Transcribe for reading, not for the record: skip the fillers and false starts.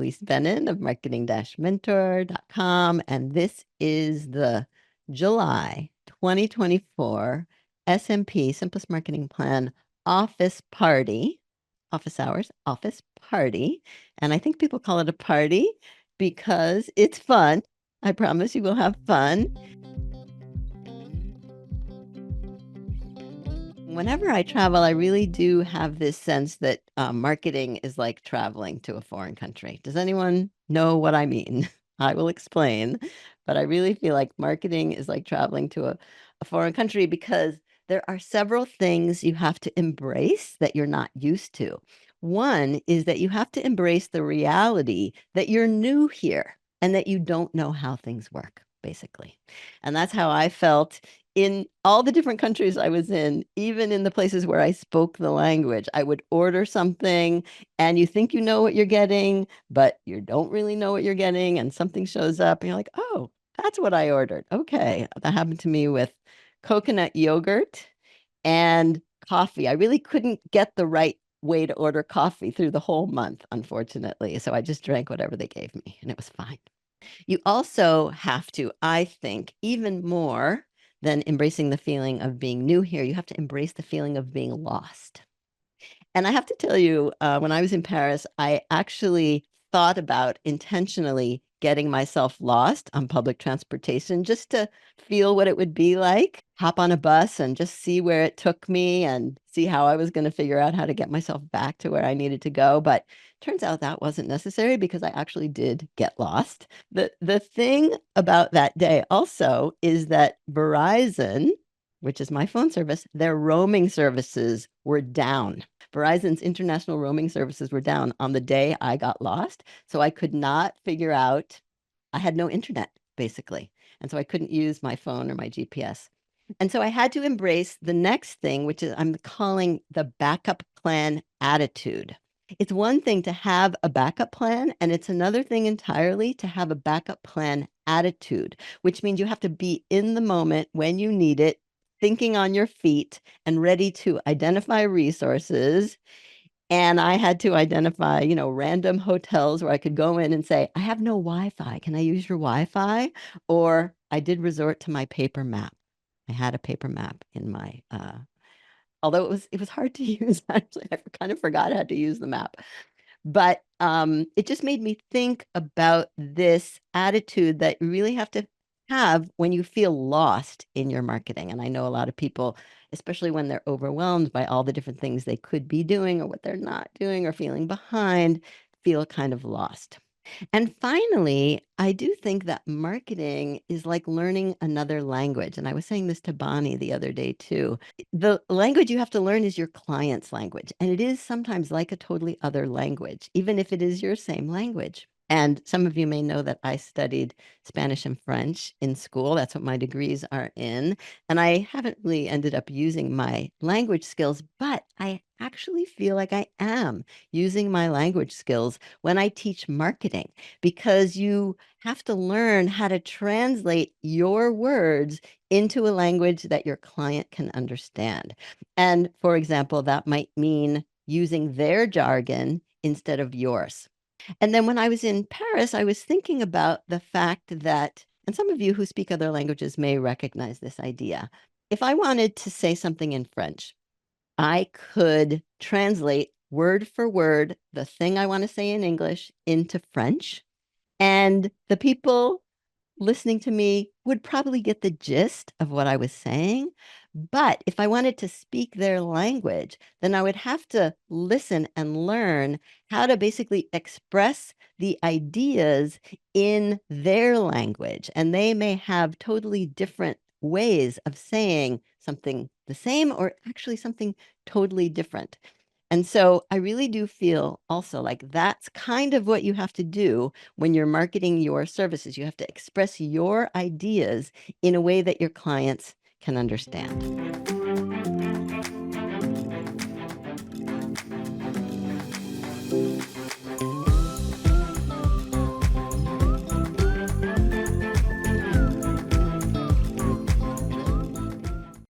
Ilise Benun of marketing-mentor.com, and this is the July 2024 SMP Simplest Marketing Plan office party, office hours, office party. And I think people call it a party because it's fun. I promise you will have fun. Whenever I travel, I really do have this sense that marketing is like traveling to a foreign country. Does anyone know what I mean? I will explain, but I really feel like marketing is like traveling to a foreign country because there are several things you have to embrace that you're not used to. One is that you have to embrace the reality that you're new here and that you don't know how things work, basically. And that's how I felt in all the different countries I was in, even in the places where I spoke the language. I would order something and you think you know what you're getting, but you don't really know what you're getting, and something shows up and you're like, oh, that's what I ordered. Okay. That happened to me with coconut yogurt and coffee. I really couldn't get the right way to order coffee through the whole month, unfortunately. So I just drank whatever they gave me and it was fine. You also have to, I think, even more than embracing the feeling of being new here, you have to embrace the feeling of being lost. And I have to tell you, when I was in Paris, I actually thought about intentionally getting myself lost on public transportation just to feel what it would be like, hop on a bus and just see where it took me and see how I was going to figure out how to get myself back to where I needed to go. But turns out that wasn't necessary because I actually did get lost. The thing about that day also is that Verizon, which is my phone service, their roaming services were down. Verizon's international roaming services were down on the day I got lost. So I could not figure out, I had no internet, basically. And so I couldn't use my phone or my GPS. And so I had to embrace the next thing, which is I'm calling the backup plan attitude. It's one thing to have a backup plan, and it's another thing entirely to have a backup plan attitude, which means you have to be in the moment when you need it, thinking on your feet and ready to identify resources. And I had to identify, random hotels where I could go in and say, I have no Wi-Fi. Can I use your Wi-Fi? Or I did resort to my paper map. I had a paper map in my, although it was hard to use, actually. I kind of forgot how to use the map. But it just made me think about this attitude that you really have to have when you feel lost in your marketing. And I know a lot of people, especially when they're overwhelmed by all the different things they could be doing or what they're not doing or feeling behind, feel kind of lost. And finally, I do think that marketing is like learning another language. And I was saying this to Bonnie the other day too. The language you have to learn is your client's language. And it is sometimes like a totally other language, even if it is your same language. And some of you may know that I studied Spanish and French in school. That's what my degrees are in. And I haven't really ended up using my language skills, but I actually feel like I am using my language skills when I teach marketing, because you have to learn how to translate your words into a language that your client can understand. And for example, that might mean using their jargon instead of yours. And then when I was in Paris, I was thinking about the fact that, and some of you who speak other languages may recognize this idea. If I wanted to say something in French, I could translate word for word the thing I want to say in English into French, and the people listening to me would probably get the gist of what I was saying. But if I wanted to speak their language, then I would have to listen and learn how to basically express the ideas in their language. And they may have totally different ways of saying something the same or actually something totally different. And so I really do feel also like that's kind of what you have to do when you're marketing your services. You have to express your ideas in a way that your clients can understand.